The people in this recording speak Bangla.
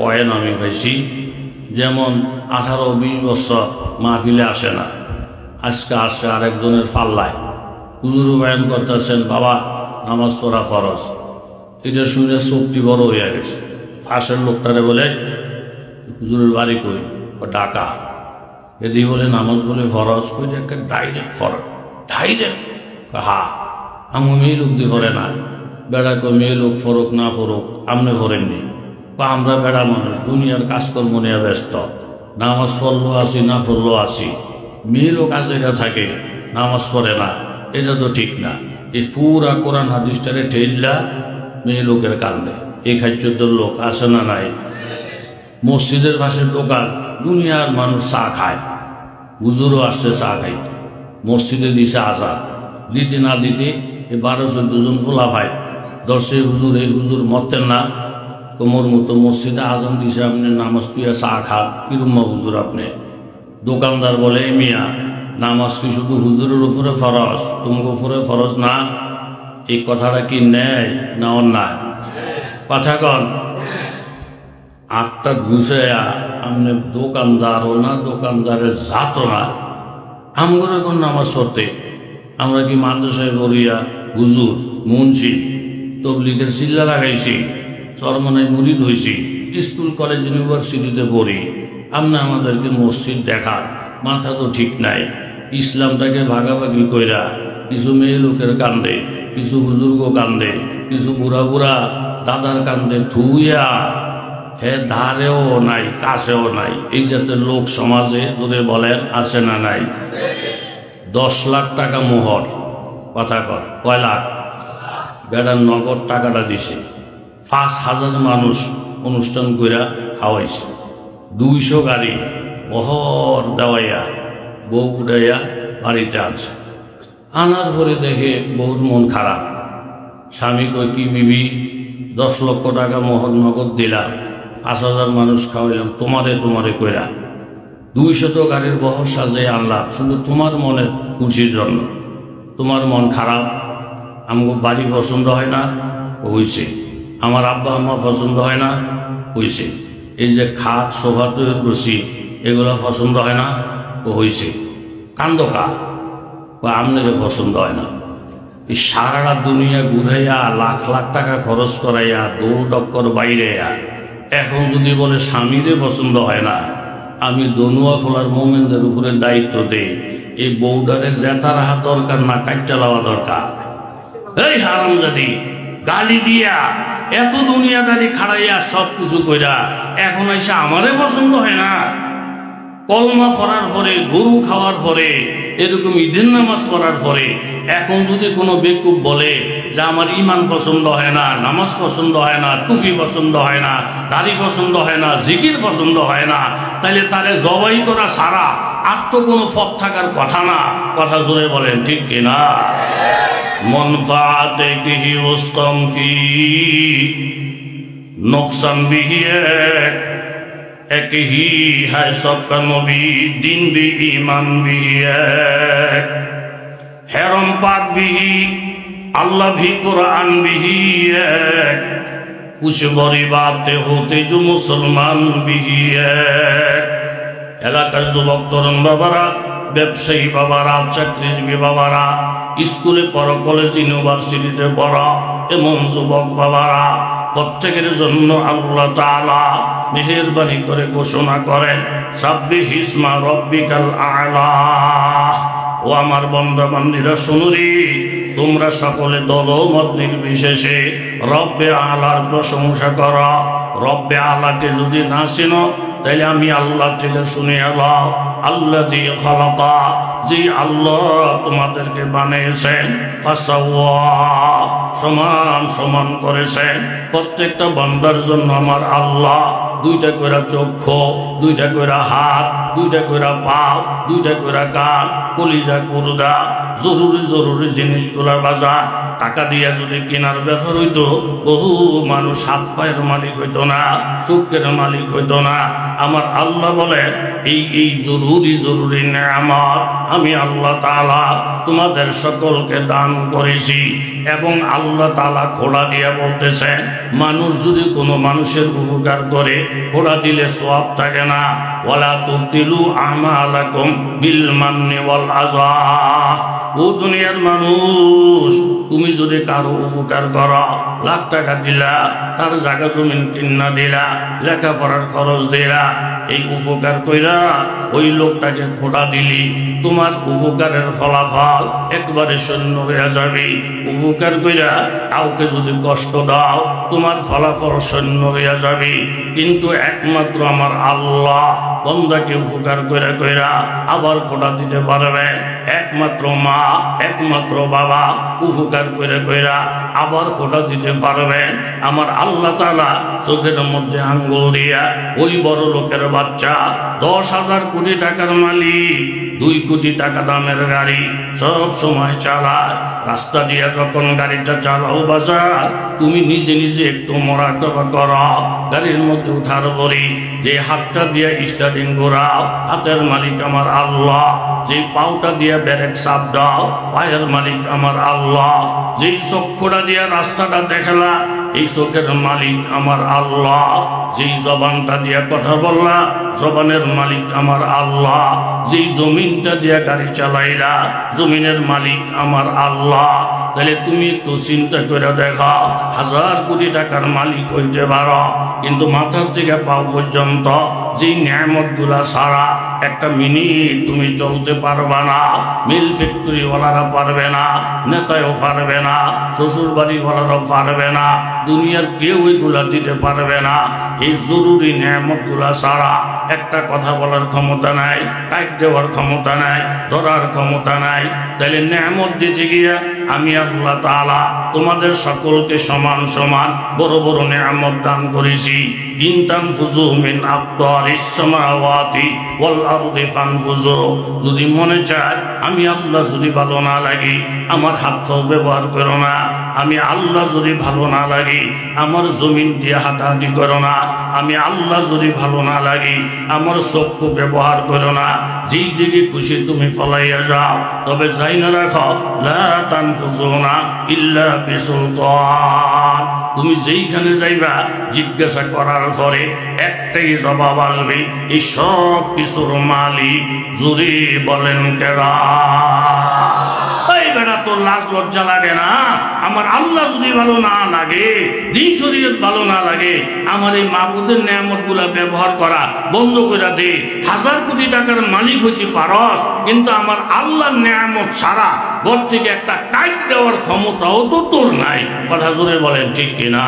কয়েন আমি খাইছি, যেমন 18-20 বছর মাহফিলে আসে না, আজকে আসে আরেকজনের পাল্লায়। হুজুর বয়ান করতেছেন, বাবা নামাজ পড়া ফরজ। এটা শুনে শক্তি বড় হয়ে গেছে। পাশের লোকটারে বলে, হুজুরের বাড়ি কই? ঢাকা। এদি বলে নামাজ বলে ফরজ, কই একটা ডাইরেক্ট ফরজ, ডাইরেক্ট। হা আমি মেয়ে লোক দিয়ে করে না, বেড়া কই মেয়ে লোক ফরক না ফরক আমনে ফরেননি। আমরা বেড়া মানুষ, দুনিয়ার কাজকর্ম নিয়ে ব্যস্ত, নামাজ পড়লো আসি না পড়লো আসি। মেয়ে লোক আজেরা থাকে, নামাজ পড়ে না, এটা তো ঠিক না। এই পুরা কোরআন হাদিসটারে ঠেললা মেয়ে লোকের কান্দে। এই খাদ্যর লোক আসে না নাই? মসজিদের পাশের দোকান, দুনিয়ার মানুষ চা খায়, হুজুরও আসছে চা খাইতে। মসজিদে দিছে আজাদ, দিতে না দিতে 12-14 জন ফোলা ভাই দর্শে, হুজুর এই হুজুর মরতেন না, তোমার মতো মসজিদে আজান দিছে, আপনি নামাজ পিয়া চা খান, কিরম হুজুর আপনি? দোকানদার বলে, মিয়া নামাজ কি শুধু হুজুরের উপরে ফরজ, তোমার উপরে ফরজ না? এই কথাটা কি ন্যায় না অন্যায়? কথা কন। 8টা ঘুষাইয়া আপনি দোকানদারও না, দোকানদারের জাতও না, আমগরে কোন নামাজ পড়তে? আমরা কি মাদ্রাসায় পড়িয়া হুজুর মুন্সি তবলিগের চিল্লা লাগাইছি, চরমনায় মুরিদ হয়েছি, স্কুল কলেজ ইউনিভার্সিটিতে পড়ি, আপনি আমাদেরকে মসজিদ দেখার মাথা তো ঠিক নাই। ইসলামটাকে ভাগাভাগি কইরা কিছু মেয়ে লোকের কান্দে, কিছু বুজুর্গ কান্দে, কিছু বুড়া বুড়া দাদার কান্দে থুইয়া হে ধারেও নাই কাছেও নাই। এই জাতের লোক সমাজে যদি বলেন আছে না নাই? 10 লাখ টাকা মোহর, কথা কর, কয় লাখ? বেড়ার নগদ টাকাটা দিছে। 5,000 মানুষ অনুষ্ঠান কইরা খাওয়াইছে, 200 গাড়ি বহর দেওয়াইয়া বউ উড়াইয়া বাড়িতে আনছে। আনার পরে দেখে বহুত মন খারাপ। স্বামী কই, কি বিবি 10 লক্ষ টাকা মোহর নগদ দিলাম, 5,000 মানুষ খাওয়াইলাম, তোমারে কইরা 200 গাড়ির বহর সাজাই আনলাম শুধু তোমার মনের খুশির জন্য। তোমার মন খারাপ, আমাকে বাড়ি পছন্দ হয় না, হইছে। আমার আব্বা আম্মা পছন্দ হয় না, হইছে। এই যে খাট সোফা তৈরি করছি এগুলো পছন্দ হয় না, হইছে। কান্দকা আপনাদের পছন্দ হয় না। এই সারাটা দুনিয়া ঘুরাইয়া লাখ লাখ টাকা খরচ করাইয়া দৌড় টক্কর বাইরেয়া এখন যদি বলে স্বামীরে পছন্দ হয় না, আমি দনুয়া খোলার মোমেনদের উপরে দায়িত্ব দেই, এই বউডারে জেতা রাখা দরকার না, কাটটা লাওয়া দরকার। এই হারামজাদি গালি দিয়া এত দুনিয়াদারি খাড়াইয়া সব কিছু কইরা এখন এসে আমারে পছন্দ হয় না। কলমা পড়ার পরে, গরু খাওয়ার পরে, এরকম ঈদের নামাজ পড়ার পরে এখন যদি কোনো বেকুব বলে যে আমার ইমান পছন্দ হয় না, নামাজ পছন্দ হয় না, টুপি পছন্দ হয় না, দাড়ি পছন্দ হয় না, জিকির পছন্দ হয় না, তাইলে তারে জবাই করা সারা আর তো কোনো পথ থাকার কথা না। কথা জোরে বলেন ঠিক কিনা? মনফাতে কি উস্তম কি নোকসান বিহিয়ে एक ही है सबका नबी, दिन भी ईमान भी एक, हैरम पाक भी अल्लाह भी कुरान भी एक, कुछ बड़ी बातें होते जो मुसलमान भी एक। এলাকার যুবক তরুণ বাবারা, ব্যবসায়ী বাবারা, চাকরিজীবী বাবারা, স্কুলে পড়া, কলেজ ইউনিভার্সিটিতে পড়া এমন যুবক বাবারা, প্রত্যেকের জন্য আল্লাহ তাআলা মেহেরবানি করে ঘোষণা করেন, সাব্বিহ ইসমা রাব্বিকাল আ'লা। ও আমার বান্দা বান্দীরা শুনুরি, তোমরা সকলে দলমত নির্বিশেষে রব্বে আলার প্রশংসা করো। রব্বে আলাকে যদি না চিনো তাইলে আমি আল্লাহ থেকে শুনে আল্লাহ আল্লাযী খালাকা, যে আল্লাহ তোমাদেরকে বানিয়েছেন, ফাসাওয়া সমান সমান করেছেন। প্রত্যেকটা বান্দার জন্য আমার আল্লাহ 2টা করে চক্ষু, 2টা করে হাত, 2টা করে পা, 2টা করে কান, কলিজা, গুরুদা, জরুরি জরুরি জিনিসগুলা বাজার টাকা দিয়া যদি কেনার ব্যাপার হইতো, বহু মানুষ হাত পায়ের মালিক হইতো না, চোখের মালিক হইতো না। আমার আল্লাহ বলে এই জরুরি জরুরি নেয়ামত আমি আল্লাহ তাআলা তোমাদের সকলকে দান করেছি। এবং আল্লাহ তাআলা খোঁড়া দিয়ে বলতেছেন, মানুষ যদি কোনো মানুষের উপকার করে খোঁড়া দিলে সওয়াব থাকে না। ওয়ালা তুবতিলু আমালাকুম বিল মান্নি ওয়াল আযা। ও দুনিয়ার মানুষ, তুমি যদি কারো উপকার করো, লাখ টাকা দিলা, তার জায়গা জমিন কিনা দিলা, লেখাপড়ার খরচ দিলা, এই উপকার কইরা ওই লোকটাকে খোঁড়া দিলি, তোমার উপকারের ফলাফল একবারে শূন্য হয়ে যাবে। উপকার কইরা কাউকে যদি কষ্ট দাও, তোমার ফলাফল শূন্য হয়ে যাবে। কিন্তু একমাত্র আমার আল্লাহ বান্দাকে উপকার কইরা কইরা আবার খোঁড়া দিতে পারবে। একমাত্র মা, একমাত্র বাবা উপকার কইরা কইরা আবার খোঁড়া দিতে পারবে। আমার আল্লাহ তাআলা চোখের মধ্যে আঙ্গুল দিয়া ওই বড় লোকের বাচ্চা, 10,000 কোটি টাকার মালিক, 2 কোটি টাকা দামের গাড়ি সব সময় চালায়। রাস্তা দিয়া যখন গাড়িটা চালাও বাজার, তুমি নিজে নিজে একটু মোরাকাবা করো। গাড়ির মধ্যে উঠার পরে যে হাতটা দিয়া স্টার্টিং ঘোরাও, হাতের মালিক আমার আল্লাহ। যে পাউটা দিয়া ব্রেক চাপ দাও, পায়ের মালিক আমার আল্লাহ। যেই চক্ষুটা দিয়া রাস্তাটা দেখলা, এই চোখের মালিক আমার আল্লাহ। যেই জবানটা দিয়া কথা বললা, জবানের মালিক আমার আল্লাহ। যেই জমিনটা দিয়া গাড়ি চালাইলা, জমিনের মালিক আমার আল্লাহ। তাহলে তুমি একটু চিন্তা করে দেখো, 1000 কোটি টাকার মালিক হইতে পারো, কিন্তু মাথার থেকে পাও পর্যন্ত যেই নিয়ামতগুলা ছাড়া একটা মিনিট তুমি চলতে পারবে না। মিল ফ্যাক্টরি ওয়ালারা পারবে না, নেতাও পারবে না, শ্বশুর বাড়ি ওয়ালারাও পারবে না, দুনিয়ার কেউ এগুলা দিতে পারবে না। এই জরুরি নিয়ামতগুলা ছাড়া একটা কথা বলার ক্ষমতা নাই, টাইট দেওয়ার ক্ষমতা নাই, ধরার ক্ষমতা নাই। তাহলে নিয়ামত দিতে গিয়া আমি আল্লাহ তাআলা তোমাদের সকলকে সমান সমান বড় বড় নিয়ামত দান করেছি। ইনতানফুযু মিন আকতারিস সামাওয়াতি ওয়াল আরদি ফানফুযু। যদি মনে চায় আমি আল্লাহ যদি ভালো না লাগি, আমার হাতটাও ব্যবহার করো না। আমি আল্লাহ যদি ভালো না লাগি, আমার জমিন দিয়ে হাঁটাহাঁটি করো না। আমি আল্লাহ যদি ভালো না লাগি, আমার চক্ষু ব্যবহার করো না। যেই দিকে খুশি তুমি ফলাইয়া যাও, তবে যাই না রাখো, লা তানফুযুনা ইল্লা বিসুলতান। তুমি যেইখানে যাইবা জিজ্ঞাসা করার পরে একটাই জবাব আসবে, এই সব কিছুর মালিক জুরি বলেন কেরা। এই বেটা, তোর লাজ লজ্জা লাগে না? আমার আল্লাহ যদি ভালো না লাগে, দিন শরীয়ত ভালো না লাগে, আমার এই মাবুদের নিয়ামত গুলা ব্যবহার করা বন্ধ করে দে। 1000 কোটি টাকার মালিক হইতে পারস, কিন্তু আমার আল্লাহর নিয়ামত ছাড়া ঘর থেকে একটা টাইট দেওয়ার ক্ষমতাও তো তোর নাই। কথা জোরে বলেন ঠিক কিনা?